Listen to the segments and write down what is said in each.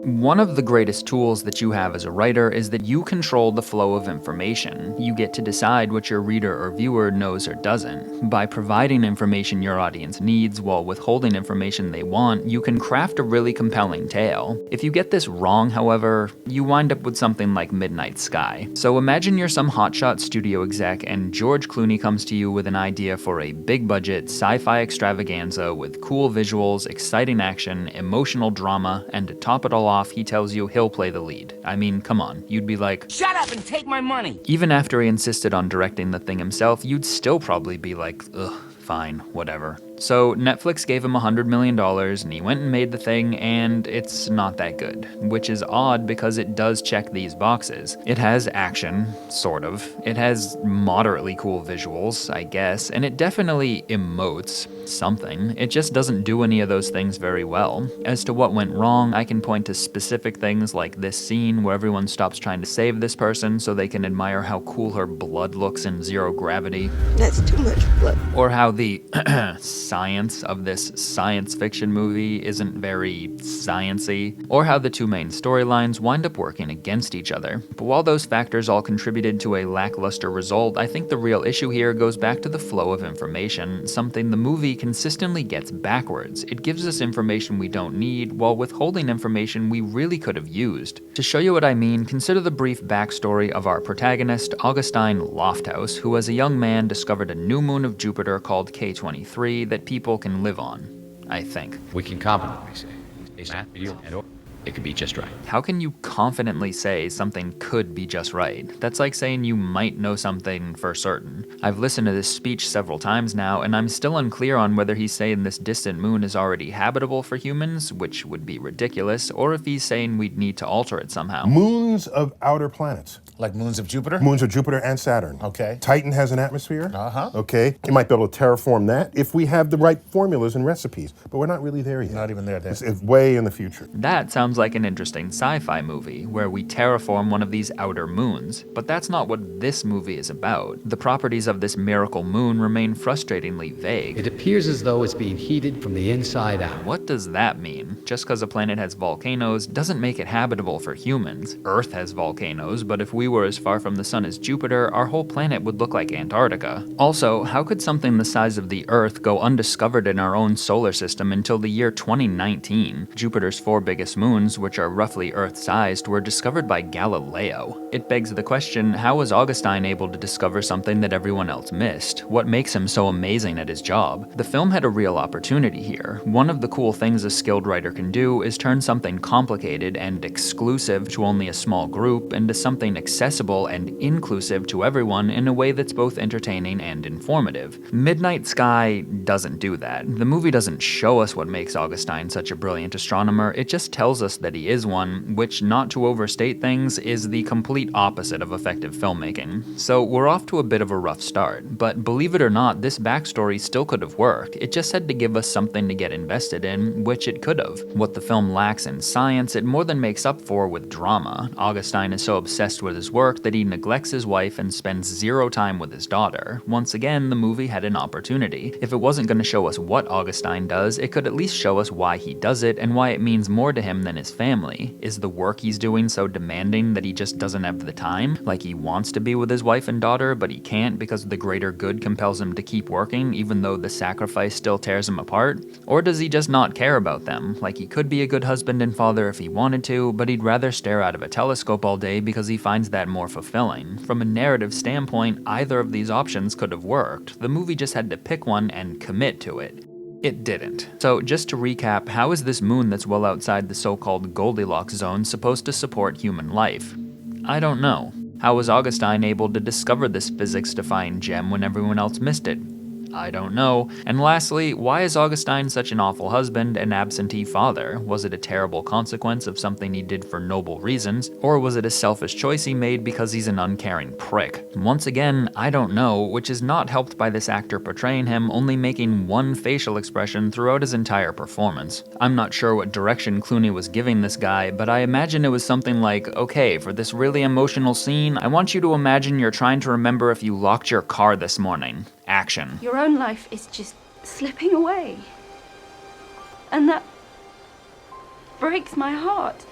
One of the greatest tools that you have as a writer is that you control the flow of information. You get to decide what your reader or viewer knows or doesn't. By providing information your audience needs while withholding information they want, you can craft a really compelling tale. If you get this wrong, however, you wind up with something like Midnight Sky. So imagine you're some hotshot studio exec and George Clooney comes to you with an idea for a big-budget sci-fi extravaganza with cool visuals, exciting action, emotional drama, and to top it all off, he tells you he'll play the lead. I mean, come on, you'd be like, "Shut up and take my money!" Even after he insisted on directing the thing himself, you'd still probably be like, ugh, fine, whatever. So Netflix gave him $100 million and he went and made the thing, and it's not that good. Which is odd because it does check these boxes. It has action, sort of. It has moderately cool visuals, I guess, and it definitely emotes something. It just doesn't do any of those things very well. As to what went wrong, I can point to specific things like this scene where everyone stops trying to save this person so they can admire how cool her blood looks in zero gravity. That's too much blood. Or how the science of this science fiction movie isn't very science-y, or how the two main storylines wind up working against each other. But while those factors all contributed to a lackluster result, I think the real issue here goes back to the flow of information, something the movie consistently gets backwards. It gives us information we don't need, while withholding information we really could have used. To show you what I mean, consider the brief backstory of our protagonist, Augustine Lofthouse, who as a young man discovered a new moon of Jupiter called K23 that people can live on, I think. We can compromise. It could be just right. How can you confidently say something could be just right? That's like saying you might know something for certain. I've listened to this speech several times now, and I'm still unclear on whether he's saying this distant moon is already habitable for humans, which would be ridiculous, or if he's saying we'd need to alter it somehow. Moons of outer planets. Like moons of Jupiter? Moons of Jupiter and Saturn. Okay. Titan has an atmosphere. Uh-huh. Okay. You might be able to terraform that if we have the right formulas and recipes, but we're not really there yet. Not even there, Dave. It's way in the future. That sounds like an interesting sci-fi movie, where we terraform one of these outer moons. But that's not what this movie is about. The properties of this miracle moon remain frustratingly vague. It appears as though it's being heated from the inside out. What does that mean? Just because a planet has volcanoes doesn't make it habitable for humans. Earth has volcanoes, but if we were as far from the sun as Jupiter, our whole planet would look like Antarctica. Also, how could something the size of the Earth go undiscovered in our own solar system until the year 2019? Jupiter's 4 biggest moons, which are roughly Earth-sized, were discovered by Galileo. It begs the question, how was Augustine able to discover something that everyone else missed? What makes him so amazing at his job? The film had a real opportunity here. One of the cool things a skilled writer can do is turn something complicated and exclusive to only a small group into something accessible and inclusive to everyone in a way that's both entertaining and informative. Midnight Sky doesn't do that. The movie doesn't show us what makes Augustine such a brilliant astronomer, it just tells us that he is one, which, not to overstate things, is the complete opposite of effective filmmaking. So we're off to a bit of a rough start, but believe it or not, this backstory still could have worked. It just had to give us something to get invested in, which it could have. What the film lacks in science, it more than makes up for with drama. Augustine is so obsessed with his work that he neglects his wife and spends zero time with his daughter. Once again, the movie had an opportunity. If it wasn't going to show us what Augustine does, it could at least show us why he does it and why it means more to him than his family. Is the work he's doing so demanding that he just doesn't have the time? Like he wants to be with his wife and daughter, but he can't because the greater good compels him to keep working even though the sacrifice still tears him apart? Or does he just not care about them? Like he could be a good husband and father if he wanted to, but he'd rather stare out of a telescope all day because he finds that more fulfilling. From a narrative standpoint, either of these options could have worked. The movie just had to pick one and commit to it. It didn't. So just to recap, how is this moon that's well outside the so-called Goldilocks zone supposed to support human life? I don't know. How was Augustine able to discover this physics-defying gem when everyone else missed it? I don't know. And lastly, why is Augustine such an awful husband and absentee father? Was it a terrible consequence of something he did for noble reasons, or was it a selfish choice he made because he's an uncaring prick? Once again, I don't know, which is not helped by this actor portraying him only making one facial expression throughout his entire performance. I'm not sure what direction Clooney was giving this guy, but I imagine it was something like, okay, for this really emotional scene, I want you to imagine you're trying to remember if you locked your car this morning. Action. Your own life is just slipping away. And that breaks my heart.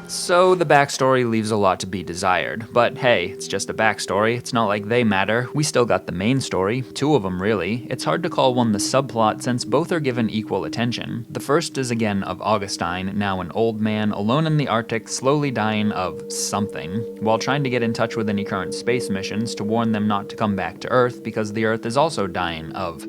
So the backstory leaves a lot to be desired, but hey, it's just a backstory, it's not like they matter, we still got the main story, 2 of them really. It's hard to call one the subplot since both are given equal attention. The first is again of Augustine, now an old man, alone in the Arctic, slowly dying of something, while trying to get in touch with any current space missions to warn them not to come back to Earth because the Earth is also dying of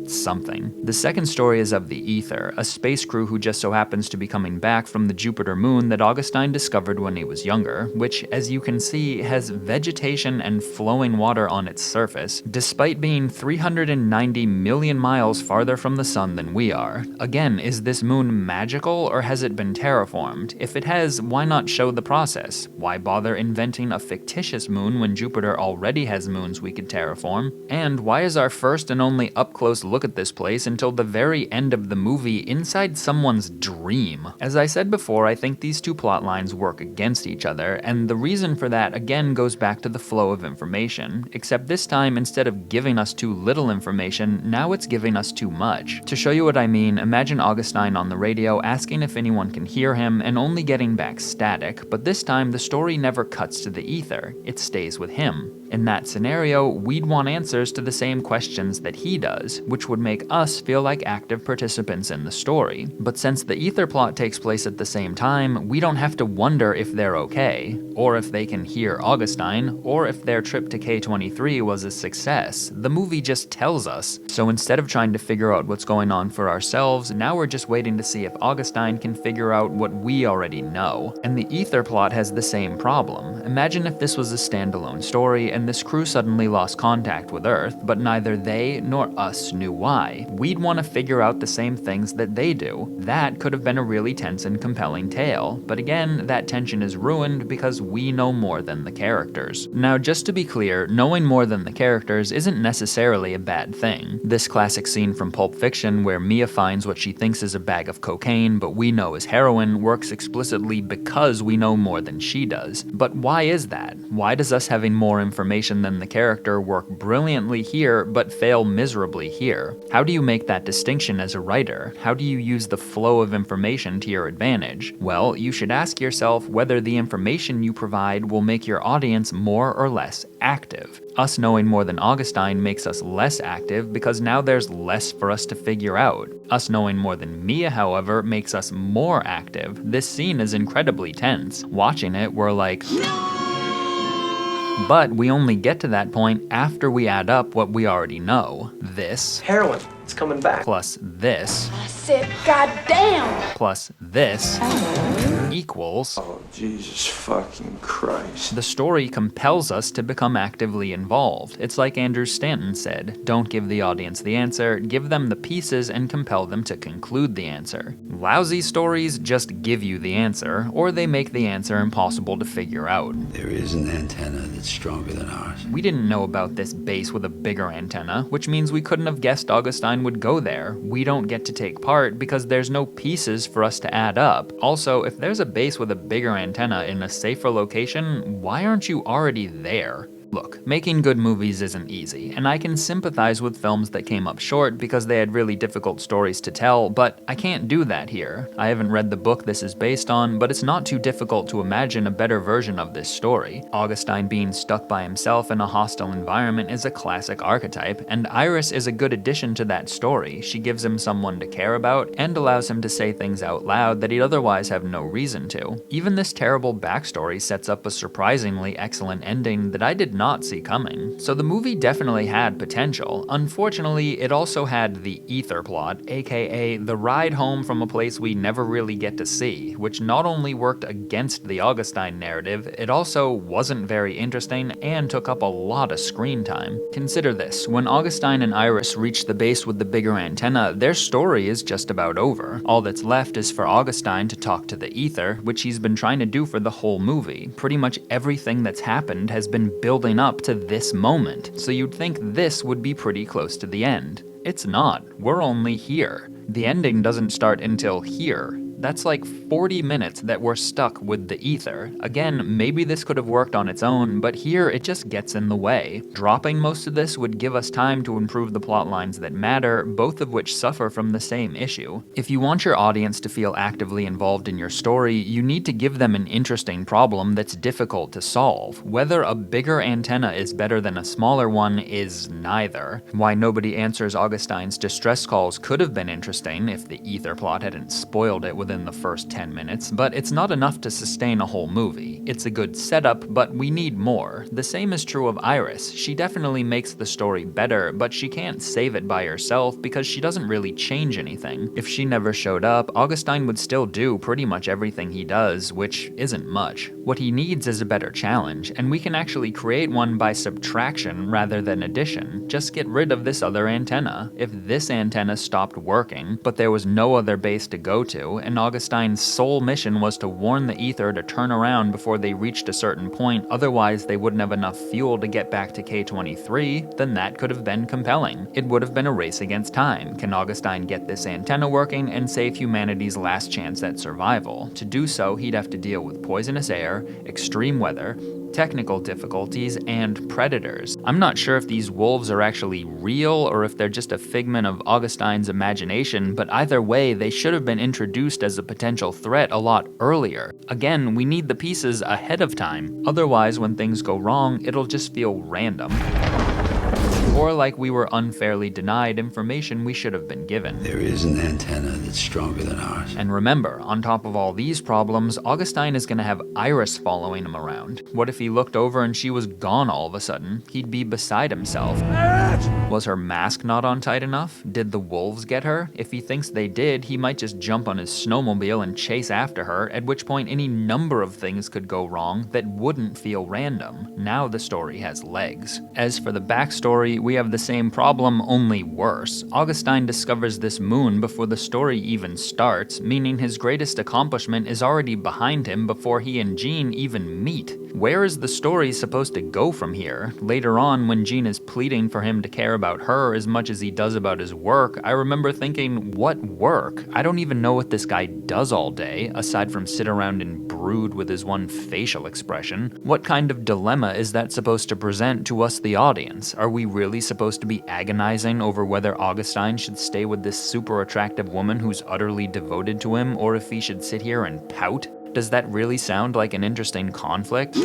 something. The second story is of the Ether, a space crew who just so happens to be coming back from the Jupiter moon that Augustine discovered when he was younger, which, as you can see, has vegetation and flowing water on its surface, despite being 390 million miles farther from the sun than we are. Again, is this moon magical, or has it been terraformed? If it has, why not show the process? Why bother inventing a fictitious moon when Jupiter already has moons we could terraform? And why is our first and only up-close look at this place until the very end of the movie inside someone's dream? As I said before, I think these 2 plot lines work against each other, and the reason for that again goes back to the flow of information, except this time instead of giving us too little information, now it's giving us too much. To show you what I mean, imagine Augustine on the radio asking if anyone can hear him and only getting back static, but this time the story never cuts to the ether, it stays with him. In that scenario, we'd want answers to the same questions that he does, which would make us feel like active participants in the story. But since the ether plot takes place at the same time, we don't have to wonder if they're okay, or if they can hear Augustine, or if their trip to K23 was a success. The movie just tells us. So instead of trying to figure out what's going on for ourselves, now we're just waiting to see if Augustine can figure out what we already know. And the ether plot has the same problem. Imagine if this was a standalone story and this crew suddenly lost contact with Earth, but neither they nor us knew why. We'd want to figure out the same things that they do. That could have been a really tense and compelling tale, but again, that tension is ruined because we know more than the characters. Now, just to be clear, knowing more than the characters isn't necessarily a bad thing. This classic scene from Pulp Fiction where Mia finds what she thinks is a bag of cocaine, but we know is heroin, works explicitly because we know more than she does. But why is that? Why does us having more information than the character work brilliantly here, but fail miserably here? How do you make that distinction as a writer? How do you use the flow of information to your advantage? Well, you should ask yourself whether the information you provide will make your audience more or less active. Us knowing more than Augustine makes us less active because now there's less for us to figure out. Us knowing more than Mia, however, makes us more active. This scene is incredibly tense. Watching it, we're like, but we only get to that point after we add up what we already know. This Heroin, it's coming back. plus this I said, goddamn! plus this equals. Oh, Jesus fucking Christ. The story compels us to become actively involved. It's like Andrew Stanton said, don't give the audience the answer, give them the pieces and compel them to conclude the answer. Lousy stories just give you the answer, or they make the answer impossible to figure out. There is an antenna that's stronger than ours. We didn't know about this base with a bigger antenna, which means we couldn't have guessed Augustine would go there. We don't get to take part because there's no pieces for us to add up. Also, if there's a base with a bigger antenna in a safer location, why aren't you already there? Look, making good movies isn't easy, and I can sympathize with films that came up short because they had really difficult stories to tell, but I can't do that here. I haven't read the book this is based on, but it's not too difficult to imagine a better version of this story. Augustine being stuck by himself in a hostile environment is a classic archetype, and Iris is a good addition to that story. She gives him someone to care about, and allows him to say things out loud that he'd otherwise have no reason to. Even this terrible backstory sets up a surprisingly excellent ending that I did not see coming. So the movie definitely had potential. Unfortunately, it also had the ether plot, aka the ride home from a place we never really get to see, which not only worked against the Augustine narrative, it also wasn't very interesting and took up a lot of screen time. Consider this, when Augustine and Iris reach the base with the bigger antenna, their story is just about over. All that's left is for Augustine to talk to the ether, which he's been trying to do for the whole movie. Pretty much everything that's happened has been building up to this moment, so you'd think this would be pretty close to the end. It's not. We're only here. The ending doesn't start until here. That's like 40 minutes that we're stuck with the ether. Again, maybe this could have worked on its own, but here it just gets in the way. Dropping most of this would give us time to improve the plot lines that matter, both of which suffer from the same issue. If you want your audience to feel actively involved in your story, you need to give them an interesting problem that's difficult to solve. Whether a bigger antenna is better than a smaller one is neither. Why nobody answers Augustine's distress calls could have been interesting if the ether plot hadn't spoiled it within the first 10 minutes, but it's not enough to sustain a whole movie. It's a good setup, but we need more. The same is true of Iris. She definitely makes the story better, but she can't save it by herself because she doesn't really change anything. If she never showed up, Augustine would still do pretty much everything he does, which isn't much. What he needs is a better challenge, and we can actually create one by subtraction rather than addition. Just get rid of this other antenna. If this antenna stopped working, but there was no other base to go to, and Augustine's sole mission was to warn the ether to turn around before they reached a certain point, otherwise they wouldn't have enough fuel to get back to K-23, then that could have been compelling. It would have been a race against time. Can Augustine get this antenna working and save humanity's last chance at survival? To do so, he'd have to deal with poisonous air, extreme weather, technical difficulties, and predators. I'm not sure if these wolves are actually real or if they're just a figment of Augustine's imagination, but either way, they should have been introduced as a potential threat a lot earlier. Again, we need the pieces ahead of time. Otherwise, when things go wrong, it'll just feel random. Or like we were unfairly denied information we should have been given. There is an antenna that's stronger than ours. And remember, on top of all these problems, Augustine is gonna have Iris following him around. What if he looked over and she was gone all of a sudden? He'd be beside himself. Was her mask not on tight enough? Did the wolves get her? If he thinks they did, he might just jump on his snowmobile and chase after her, at which point any number of things could go wrong that wouldn't feel random. Now the story has legs. As for the backstory, we have the same problem, only worse. Augustine discovers this moon before the story even starts, meaning his greatest accomplishment is already behind him before he and Jean even meet. Where is the story supposed to go from here? Later on, when Jean is pleading for him to care about her as much as he does about his work, I remember thinking, what work? I don't even know what this guy does all day, aside from sit around and brood with his one facial expression. What kind of dilemma is that supposed to present to us, the audience? Are we really supposed to be agonizing over whether Augustine should stay with this super attractive woman who's utterly devoted to him, or if he should sit here and pout? Does that really sound like an interesting conflict?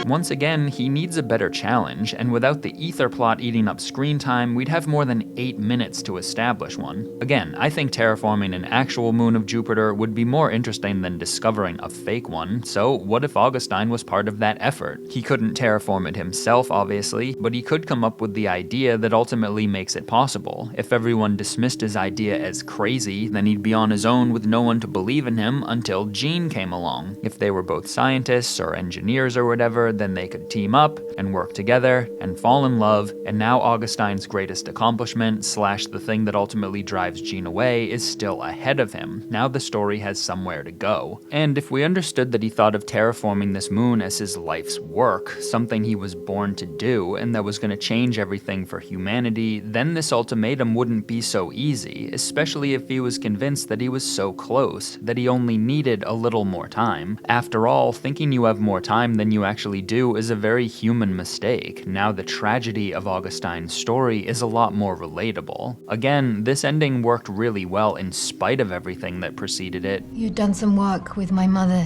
Once again, he needs a better challenge, and without the ether plot eating up screen time, we'd have more than 8 minutes to establish one. Again, I think terraforming an actual moon of Jupiter would be more interesting than discovering a fake one, so what if Augustine was part of that effort? He couldn't terraform it himself, obviously, but he could come up with the idea that ultimately makes it possible. If everyone dismissed his idea as crazy, then he'd be on his own with no one to believe in him until Jean came along. If they were both scientists or engineers or whatever, then they could team up and work together and fall in love, and now Augustine's greatest accomplishment / the thing that ultimately drives Jean away is still ahead of him. Now the story has somewhere to go. And if we understood that he thought of terraforming this moon as his life's work, something he was born to do, and that was going to change everything for humanity, then this ultimatum wouldn't be so easy, especially if he was convinced that he was so close, that he only needed a little more time. After all, thinking you have more time than you actually do is a very human mistake. Now the tragedy of Augustine's story is a lot more relatable. Again, this ending worked really well in spite of everything that preceded it. You'd done some work with my mother,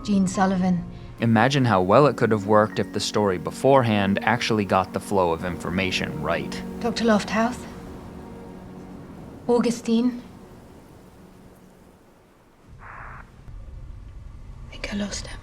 Jean Sullivan. Imagine how well it could have worked if the story beforehand actually got the flow of information right. Dr. Lofthouse? Augustine? I think I lost him.